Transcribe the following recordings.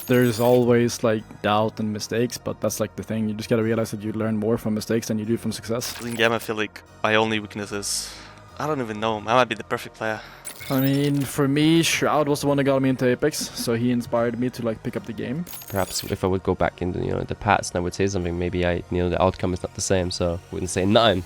There's always like doubt and mistakes, but that's like the thing. You just gotta realize that you learn more from mistakes than you do from success. In game, I feel like my only weakness is I don't even know. I might be the perfect player. I mean, for me, Shroud was the one that got me into Apex, so he inspired me to like pick up the game. Perhaps if I would go back into the past and I would say something, maybe the outcome is not the same, so I wouldn't say 9.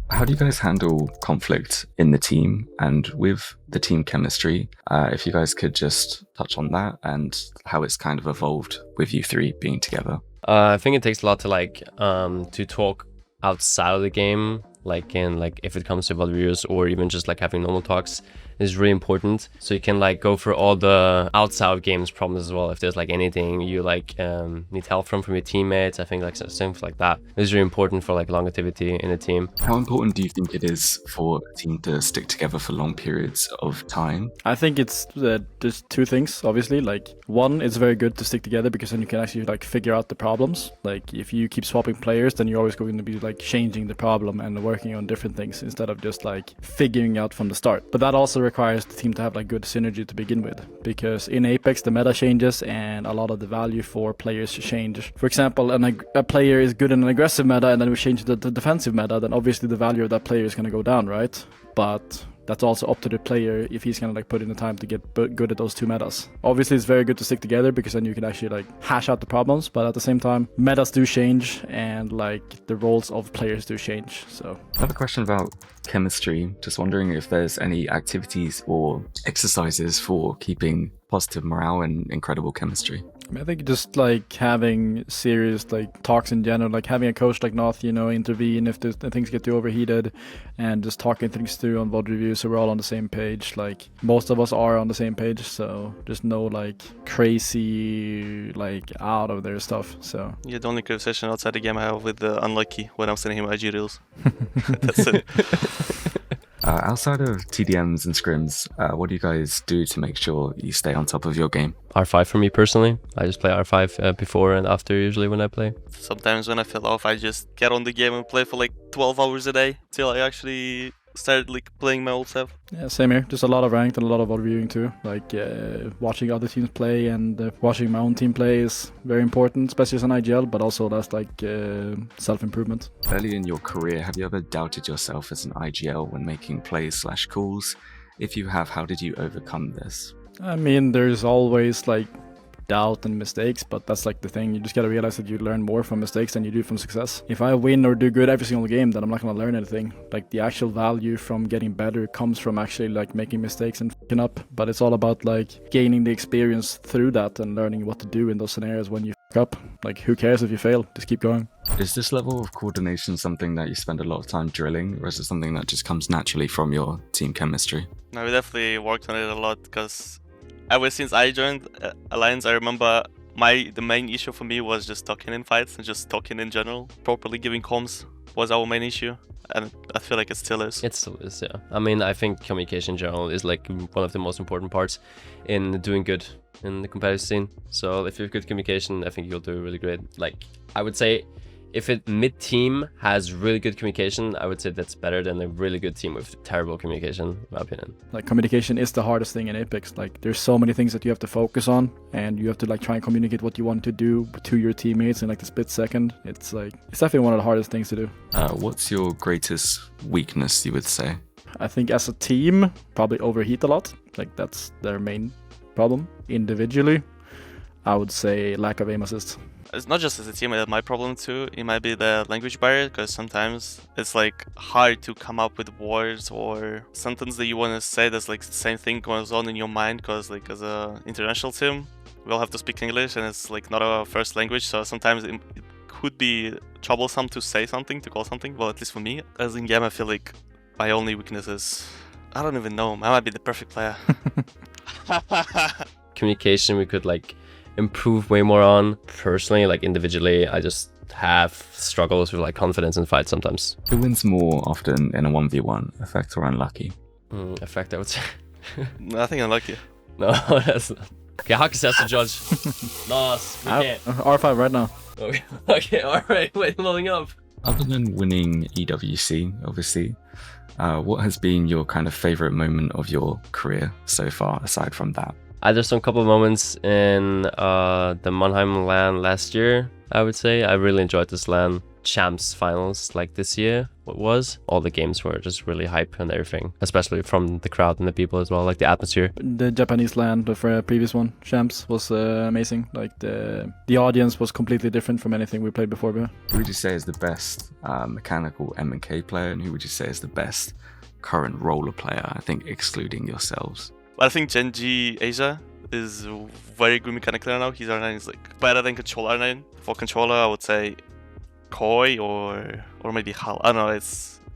How do you guys handle conflict in the team and with the team chemistry? If you guys could just touch on that and how it's kind of evolved with you three being together. I think it takes a lot to like to talk outside of the game, like if it comes to VOD reviews or even just like having normal talks is really important. So you can like go for all the outside of games problems as well. If there's like anything you like need help from your teammates, I think like things like that is really important for like longevity in a team. How important do you think it is for a team to stick together for long periods of time? I think it's just two things, obviously. Like, one, it's very good to stick together because then you can actually like figure out the problems. Like, if you keep swapping players, then you're always going to be like changing the problem and working on different things instead of just like figuring out from the start. But that also requires the team to have like good synergy to begin with, because in Apex the meta changes and a lot of the value for players change. For example, a player is good in an aggressive meta and then we change the defensive meta, then obviously the value of that player is going to go down, right? But that's also up to the player if he's gonna like put in the time to get good at those two metas. Obviously, it's very good to stick together because then you can actually like hash out the problems. But at the same time, metas do change and like the roles of players do change. So I have a question about chemistry. Just wondering if there's any activities or exercises for keeping positive morale and incredible chemistry. I mean, I think just like having serious like talks in general, like having a coach like Noth, intervene if things get too overheated, and just talking things through on VOD reviews so we're all on the same page. Like most of us are on the same page, so there's no like crazy like out of there stuff. So Yeah, the only conversation outside the game I have with Unlucky when I'm sending him IG reels. That's it. Outside of TDMs and scrims, what do you guys do to make sure you stay on top of your game? R5 for me personally. I just play R5 before and after usually when I play. Sometimes when I feel off, I just get on the game and play for like 12 hours a day till I actually started like playing my old self. yeah, same here. Just a lot of ranked and a lot of VOD reviewing too. Like watching other teams play and watching my own team play is very important, especially as an IGL, but also that's like self-improvement. Early in your career, have you ever doubted yourself as an IGL when making plays/calls? If you have, how did you overcome this? I mean, there's always like doubt and mistakes, but that's like the thing. You just gotta realize that you learn more from mistakes than you do from success. If I win or do good every single game, then I'm not gonna learn anything. Like the actual value from getting better comes from actually like making mistakes and f***ing up, but it's all about like gaining the experience through that and learning what to do in those scenarios when you f*** up. Like who cares if you fail? Just keep going. Is this level of coordination something that you spend a lot of time drilling, or is it something that just comes naturally from your team chemistry? No, we definitely worked on it a lot because ever since I joined Alliance, I remember the main issue for me was just talking in fights and just talking in general. Properly giving comms was our main issue, and I feel like it still is. It still is, yeah. I mean, I think communication in general is like one of the most important parts in doing good in the competitive scene. So if you have good communication, I think you'll do really great. Like, I would say if it mid-team has really good communication, I would say that's better than a really good team with terrible communication, in my opinion. Like communication is the hardest thing in Apex. Like there's so many things that you have to focus on, and you have to like try and communicate what you want to do to your teammates in like the split second. It's definitely one of the hardest things to do. What's your greatest weakness, you would say? I think as a team, probably overheat a lot. Like that's their main problem. Individually, I would say lack of aim assist. It's not just as a team, my problem too. It might be the language barrier, because sometimes it's like hard to come up with words or sentence that you want to say that's like the same thing goes on in your mind, because like as a international team, we all have to speak English and it's like not our first language, so sometimes it could be troublesome to say something, to call something. Well, at least for me. As in game, I feel like my only weakness is I don't even know. I might be the perfect player. Communication we could like improve way more on. Personally, like individually, I just have struggles with like confidence in fights sometimes. Who wins more often in a 1v1, Effect or Unlucky? Effect, I would say. No, I think Unlucky. No, that's not. Okay, Hakis has to judge. Lost. We can't. R5 right now. Okay, alright, wait, loading up. Other than winning EWC, obviously, what has been your kind of favorite moment of your career so far, aside from that? There's some couple of moments in the Mannheim LAN last year, I would say. I really enjoyed this LAN. Champs finals like this year, what was? All the games were just really hype and everything, especially from the crowd and the people as well, like the atmosphere. The Japanese LAN, the previous one, Champs, was amazing. Like the audience was completely different from anything we played before. But Who would you say is the best mechanical M&K player, and who would you say is the best current roller player? I think excluding yourselves. I think Genji Asia is very good mechanically right now. His R9 is like better than controller R9. For controller, I would say Koi or maybe Hal. I don't know.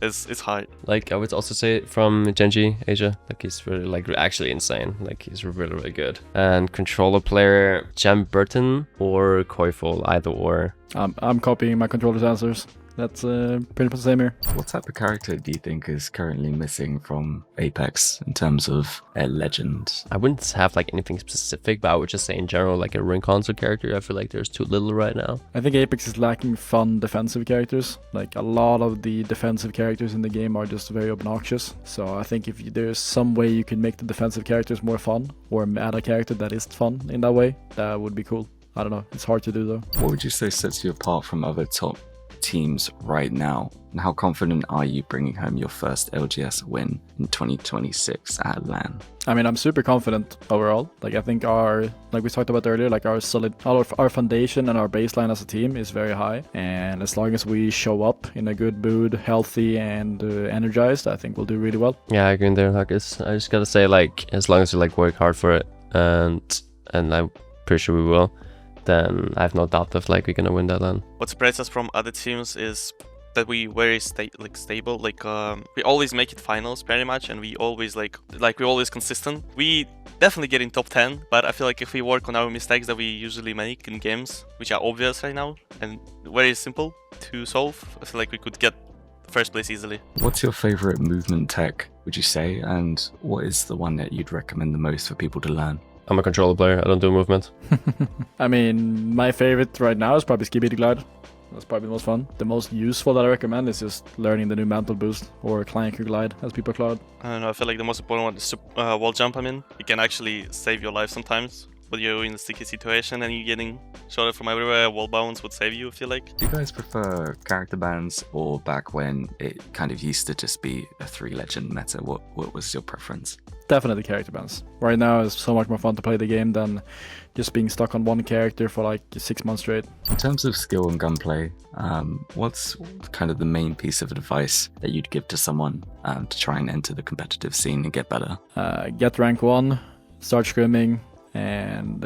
It's hard. Like I would also say from Genji Asia, like he's really like actually insane. Like he's really really good. And controller player Jem Burton or Koiful, either or. I'm copying my controller's answers. That's pretty much the same here. What type of character do you think is currently missing from Apex in terms of a legend? I wouldn't have like anything specific, but I would just say in general like a ring console character. I feel like there's too little right now. I think Apex is lacking fun defensive characters. Like a lot of the defensive characters in the game are just very obnoxious. So I think if there's some way you can make the defensive characters more fun, or add a character that is fun in that way, that would be cool. I don't know. It's hard to do though. What would you say sets you apart from other top teams right now, and how confident are you bringing home your first LGS win in 2026 at LAN? I mean, I'm super confident overall. Like I think like we talked about earlier, like our foundation and our baseline as a team is very high, and as long as we show up in a good mood, healthy and energized, I think we'll do really well. Yeah, I agree in there, Hakis. I just gotta say, like, as long as we like work hard for it, and I'm pretty sure we will, then I have no doubt of like we're gonna win that LAN. What separates us from other teams is that we very stable. Like we always make it finals pretty much, and we always we're always consistent. We definitely get in top 10, but I feel like if we work on our mistakes that we usually make in games, which are obvious right now and very simple to solve, I feel like we could get first place easily. What's your favorite movement tech, would you say, and what is the one that you'd recommend the most for people to learn? I'm a controller player, I don't do movement. I mean, my favorite right now is probably Skibidi Glide. That's probably the most fun. The most useful that I recommend is just learning the new mantle boost, or Client Glide, as people call it. I don't know, I feel like the most important one is wall jump. I mean, it can actually save your life sometimes. But you're in a sticky situation and you're getting shot from everywhere, wall bounce would save you, I feel like. Do you guys prefer character bans, or back when it kind of used to just be a 3-legend meta? What was your preference? Definitely character bans. Right now it's so much more fun to play the game than just being stuck on one character for like 6 months straight. In terms of skill and gunplay, what's kind of the main piece of advice that you'd give to someone to try and enter the competitive scene and get better? Get rank 1, start scrimming, and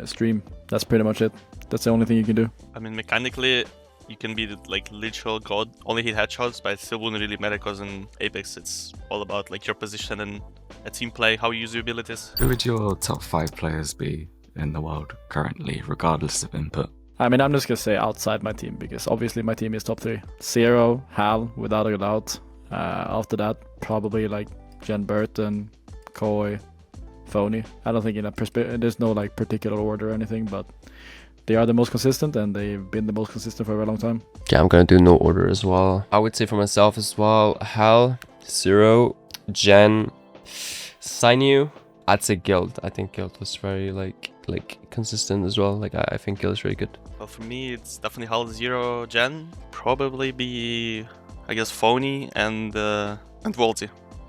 stream. That's pretty much it. That's the only thing you can do. I mean, mechanically, you can be the, like, literal god, only hit headshots, but it still wouldn't really matter because in Apex it's all about like your position and a team play, how you use your abilities. Who would your top 5 players be in the world currently, regardless of input? I mean, I'm just gonna say outside my team, because obviously my team is top 3. Zero, Hal, without a doubt. After that, probably like Jen Burton, Koi, Phony. I don't think in a there's no like particular order or anything, but they are the most consistent, and they've been the most consistent for a very long time. Yeah, I'm gonna do no order as well. I would say for myself as well, Hal, Zero, Jen, Sinew. I'd say Guild. I think Guild was very like consistent as well. Like I think Guild is really good. Well, for me, it's definitely Hal, Zero, Jen. Probably be, I guess, Phony and Volty.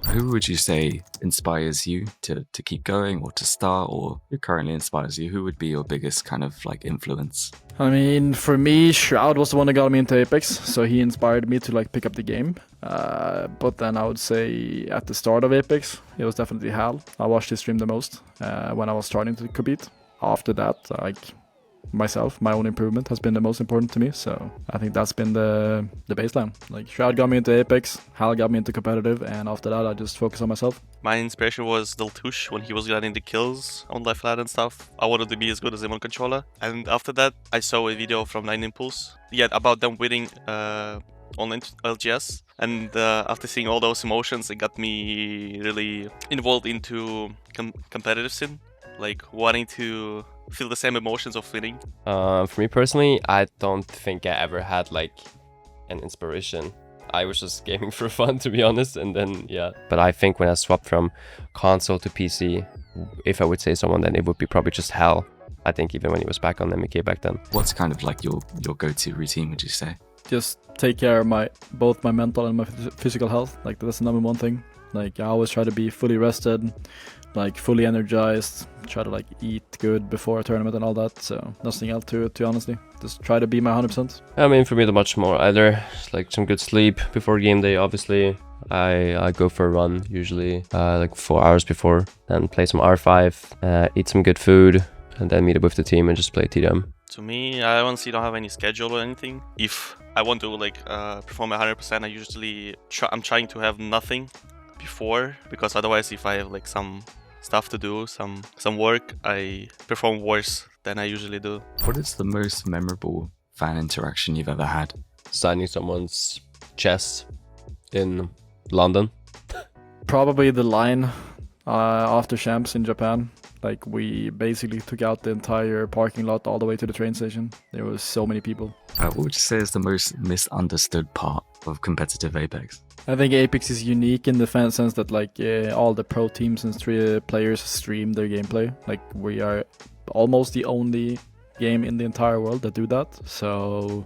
Who would you say inspires you to keep going, or to start, or who currently inspires you? Who would be your biggest kind of like influence? I mean, for me, Shroud was the one that got me into Apex, so he inspired me to like pick up the game. But then I would say at the start of Apex, it was definitely Hal. I watched his stream the most when I was starting to compete. After that, like myself, my own improvement has been the most important to me, so I think that's been the baseline. Like Shroud got me into Apex, Hal got me into competitive, and after that I just focus on myself. My inspiration was Deltush when he was getting the kills on left flat and stuff. I wanted to be as good as him on controller, and after that I saw a video from 9 Impulse, about them winning on LGS, and after seeing all those emotions, it got me really involved into competitive scene, like wanting to feel the same emotions of winning. For me personally, I don't think I ever had like an inspiration. I was just gaming for fun, to be honest, and then yeah. But I think when I swapped from console to PC, if I would say someone, then it would be probably just Hal. I think even when he was back on MK back then. What's kind of like your go-to routine, would you say? Just take care of both my mental and my physical health. Like that's the number one thing. Like I always try to be fully rested, like fully energized, try to like eat good before a tournament and all that. So nothing else to it, honestly. Just try to be my 100%. I mean, for me, not much more either. Just like some good sleep before game day, obviously. I go for a run usually like 4 hours before, then play some R5, eat some good food, and then meet up with the team and just play TDM. To me, I honestly don't have any schedule or anything. If I want to like perform 100%, I usually I'm trying to have nothing before, because otherwise if I have like some stuff to do, some work, I perform worse than I usually do. What is the most memorable fan interaction you've ever had? Signing someone's chest in London. Probably the line after champs in Japan. Like we basically took out the entire parking lot all the way to the train station. There was so many people. What would you say is the most misunderstood part of competitive Apex? I think Apex is unique in the sense that like all the pro teams and players stream their gameplay. Like we are almost the only game in the entire world that do that. So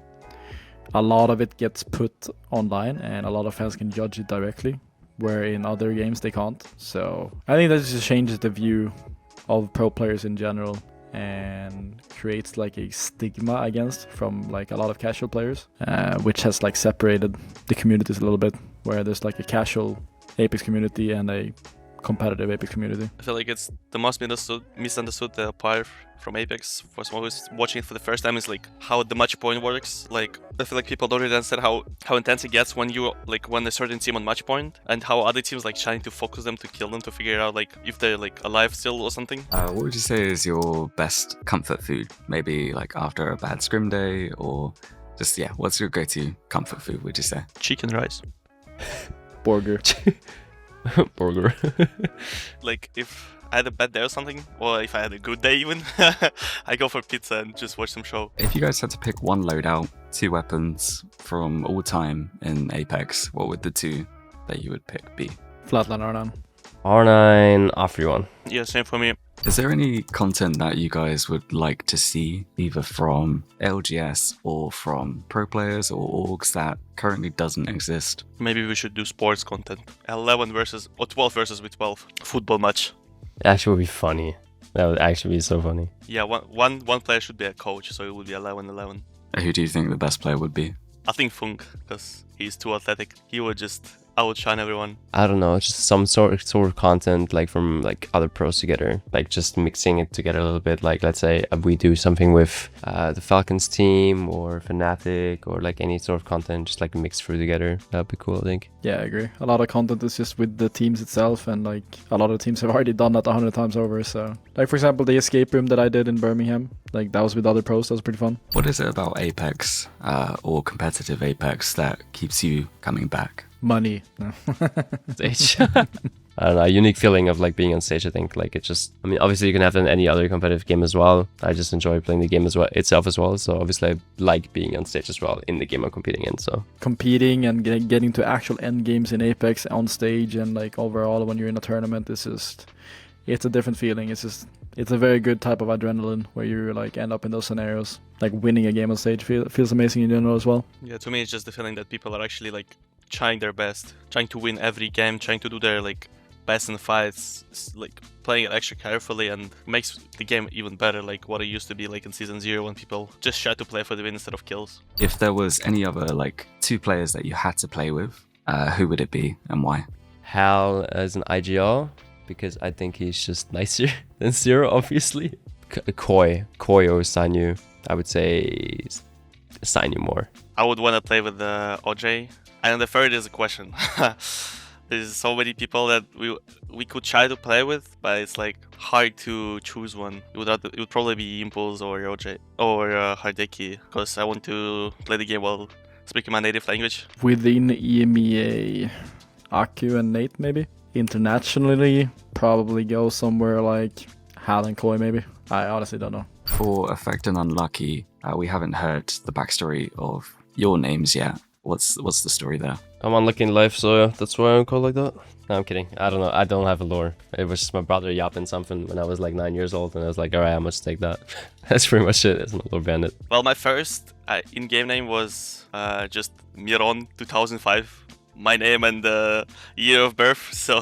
a lot of it gets put online and a lot of fans can judge it directly, where in other games they can't. So I think that just changes the view of pro players in general and creates like a stigma against from like a lot of casual players, which has like separated the communities a little bit, where there's like a casual Apex community and a competitive Apex community. I feel like it's the most misunderstood part from Apex for someone who's watching it for the first time is like how the match point works. Like I feel like people don't really understand how intense it gets when you like when a certain team on match point, and how other teams like trying to focus them to kill them to figure out like if they're like alive still or something. What would you say is your best comfort food? Maybe like after a bad scrim day, or just what's your go-to comfort food, would you say? Chicken rice. Burger. Burger. Like if I had a bad day or something, or if I had a good day even, I go for pizza and just watch some show. If you guys had to pick one loadout, 2 weapons from all time in Apex, what would the 2 that you would pick be? Flatline R9. R9, R31. Yeah, same for me. Is there any content that you guys would like to see, either from LGS or from pro players or orgs that currently doesn't exist? Maybe we should do sports content. 11 versus or 12 versus with 12 football match. It actually would be funny. That would actually be so funny. Yeah, one player should be a coach, so it would be 11-11. Who do you think the best player would be? I think Funk, because he's too athletic. He would just outshine everyone. I don't know, just some sort of content like from like other pros together, like just mixing it together a little bit. Like let's say we do something with the Falcons team or Fnatic or like any sort of content, just like mixed through together. That'd be cool, I think. Yeah, I agree. A lot of content is just with the teams itself, and like a lot of teams have already done that 100 times over. So like for example the escape room that I did in Birmingham, like that was with other pros. That was pretty fun. What is it about Apex or competitive Apex that keeps you coming back? Money. No. Stage. I don't know, a unique feeling of like being on stage. I think like it just, I mean, obviously you can have that in any other competitive game as well. I just enjoy playing the game as well itself as well. So obviously I like being on stage as well in the game I'm competing in. So competing and getting to actual end games in Apex on stage and like overall when you're in a tournament, it's a different feeling. It's a very good type of adrenaline where you like end up in those scenarios. Like winning a game on stage feels amazing in general as well. Yeah, to me it's just the feeling that people are actually like trying their best, trying to win every game, trying to do their like best in fights, like playing it extra carefully, and makes the game even better, like what it used to be like in Season 0 when people just try to play for the win instead of kills. If there was any other like 2 players that you had to play with, who would it be and why? Hal as an IGL, because I think he's just nicer than Zero, obviously. Koi or Sanyu, I would say Sanyu more. I would want to play with the OJ. And the third is a question. There's so many people that we could try to play with, but it's like hard to choose one. It would probably be Impulse or OJ or Hardeki, because I want to play the game while speaking my native language. Within EMEA, Aku and Nate maybe. Internationally, probably go somewhere like Hal and Koi maybe. I honestly don't know. For Effect and Unlucky, we haven't heard the backstory of your names yet, What's the story there? I'm unlucky in life, so that's why I'm called like that. No, I'm kidding. I don't know. I don't have a lore. It was just my brother yapping something when I was like 9 years old, and I was like, alright, I must take that. That's pretty much it. It's not lore bandit. Well, my first in-game name was just Miron 2005. My name and the year of birth, so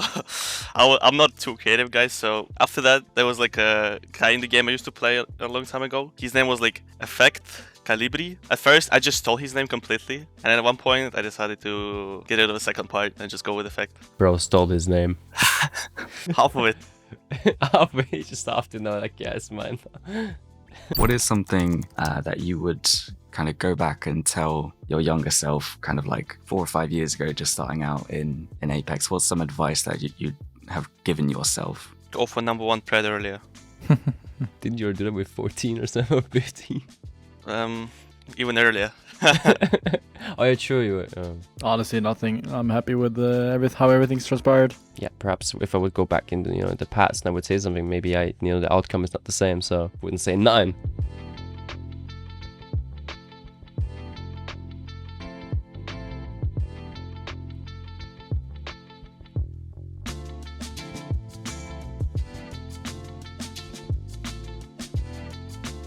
I'm not too creative, guys. So after that, there was like a guy in the game I used to play a long time ago. His name was like Effect Calibri. At first, I just stole his name completely, and then at one point, I decided to get rid of the second part and just go with Effect. Bro stole his name. Half of it. He just often know, like, yeah, it's mine. What is something that you would kind of go back and tell your younger self, kind of like 4 or 5 years ago, just starting out in Apex? What's some advice that you have given yourself? Go for #1 Pred earlier. Didn't you do that with 14 or 15? Even earlier. Oh yeah, true. You were, Honestly, nothing. I'm happy with how everything's transpired. yeah, perhaps if I would go back into the past and I would say something, maybe the outcome is not the same, so I wouldn't say 9.